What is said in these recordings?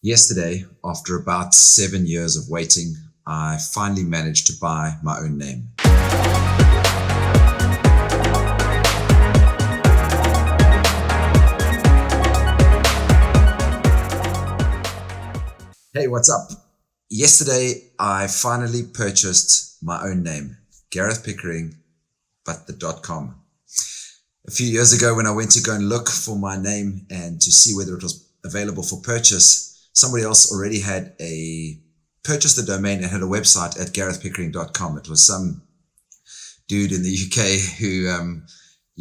Yesterday, after about 7 years of waiting, I finally managed to buy my own name. Hey, what's up? Yesterday, I finally purchased my own name, Gareth Pickering, but the .com. A few years ago, when I went to go and look for my name and to see whether it was available for purchase, somebody else already had purchased the domain and had a website at garethpickering.com. It was some dude in the UK who,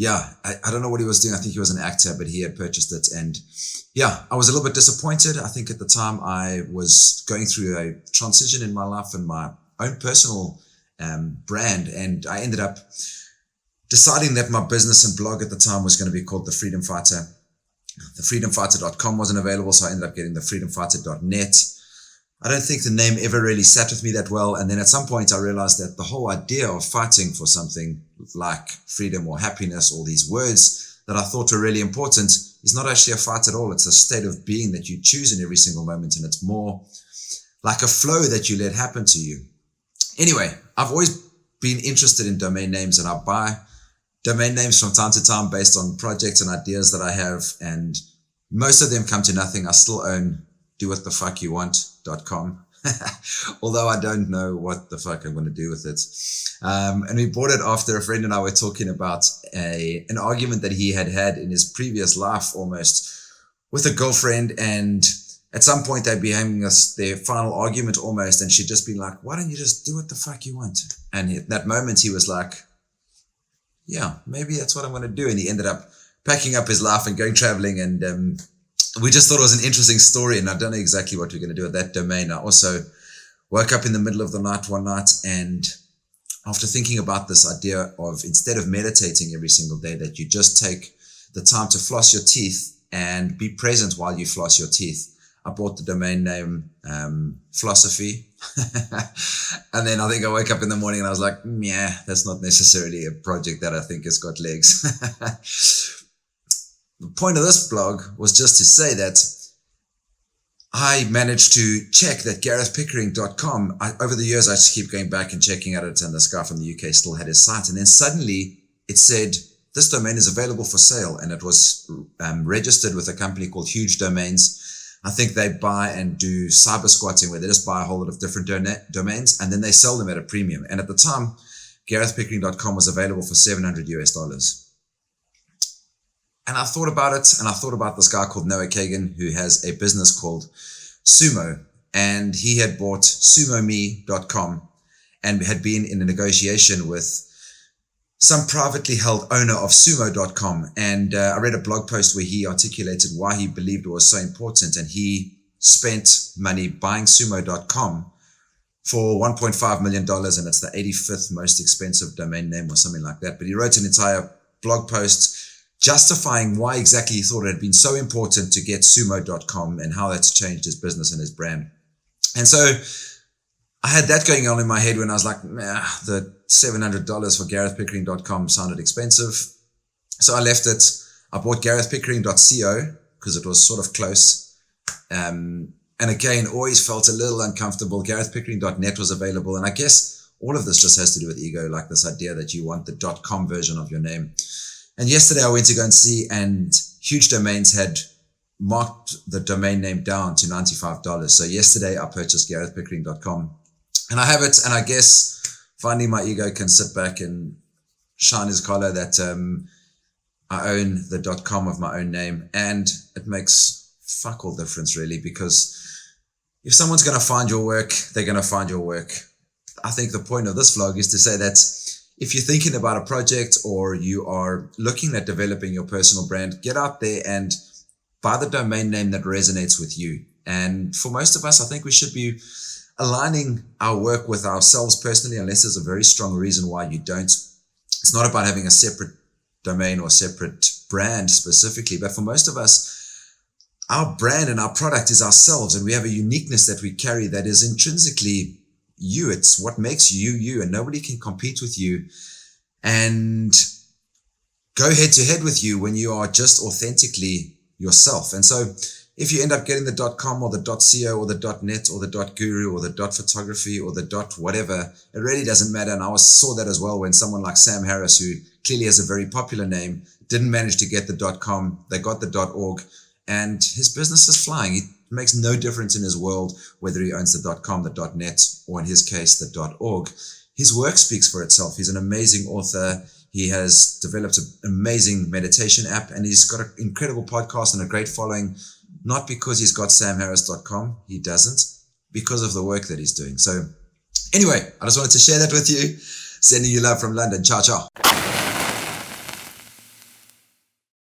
I don't know what he was doing. I think he was an actor, but he had purchased it. And I was a little bit disappointed. I think at the time I was going through a transition in my life and my own personal brand. And I ended up deciding that my business and blog at the time was going to be called The Freedom Fighter. The freedomfighter.com wasn't available, so I ended up getting the freedomfighter.net. I don't think the name ever really sat with me that well. And then at some point I realized that the whole idea of fighting for something like freedom or happiness, all these words that I thought were really important, is not actually a fight at all. It's a state of being that you choose in every single moment. And it's more like a flow that you let happen to you. Anyway, I've always been interested in domain names, and I buy domain names from time to time based on projects and ideas that I have, and most of them come to nothing. I still own dowhatthefuckyouwant.com, although I don't know what the fuck I'm going to do with it. And we bought it after a friend and I were talking about an argument that he had in his previous life almost with a girlfriend, and at some point they'd be having their final argument almost, and she'd just be like, why don't you just do what the fuck you want? And at that moment he was like, yeah, maybe that's what I'm going to do. And he ended up packing up his life and going traveling. And we just thought it was an interesting story. And I don't know exactly what we're going to do with that domain. I also woke up in the middle of the night one night, and after thinking about this idea of, instead of meditating every single day, that you just take the time to floss your teeth and be present while you floss your teeth, I bought the domain name Philosophy. And then I think I woke up in the morning and I was like, yeah, that's not necessarily a project that I think has got legs. The point of this blog was just to say that I managed to check that garethpickering.com. Over the years, I just keep going back and checking at it, and this guy from the UK still had his site. And then suddenly it said, this domain is available for sale. And it was registered with a company called Huge Domains. I think they buy and do cyber squatting, where they just buy a whole lot of different domains and then they sell them at a premium. And at the time, garethpickering.com was available for $700 US. And I thought about it, and I thought about this guy called Noah Kagan, who has a business called Sumo, and he had bought sumome.com and had been in a negotiation with some privately held owner of sumo.com. And I read a blog post where he articulated why he believed it was so important. And he spent money buying sumo.com for $1.5 million. And it's the 85th most expensive domain name or something like that. But he wrote an entire blog post justifying why exactly he thought it had been so important to get sumo.com and how that's changed his business and his brand. And so I had that going on in my head when I was like, the $700 for garethpickering.com sounded expensive. So I left it. I bought garethpickering.co because it was sort of close. And again, always felt a little uncomfortable. garethpickering.net was available. And I guess all of this just has to do with ego, like this idea that you want the .com version of your name. And yesterday I went to go and see, and Huge Domains had marked the domain name down to $95. So yesterday I purchased garethpickering.com. And I have it, and I guess finally my ego can sit back and shine his collar that I own the .com of my own name. And it makes fuck all difference, really, because if someone's going to find your work, they're going to find your work. I think the point of this vlog is to say that if you're thinking about a project or you are looking at developing your personal brand, get out there and buy the domain name that resonates with you. And for most of us, I think we should be aligning our work with ourselves personally, unless there's a very strong reason why you don't. It's not about having a separate domain or separate brand specifically, but for most of us, our brand and our product is ourselves, and we have a uniqueness that we carry that is intrinsically you. It's what makes you you, and nobody can compete with you and go head to head with you when you are just authentically yourself. And so if you end up getting the .com or the .co or the .net or the .guru or the .photography or the .whatever, it really doesn't matter. And I saw that as well when someone like Sam Harris, who clearly has a very popular name, didn't manage to get the .com. They got the .org, and his business is flying. It makes no difference in his world whether he owns the .com, the .net, or in his case, the .org. His work speaks for itself. He's an amazing author. He has developed an amazing meditation app, and he's got an incredible podcast and a great following, not because he's got samharris.com. He doesn't, because of the work that he's doing. So anyway, I just wanted to share that with you. Sending you love from London. Ciao, ciao.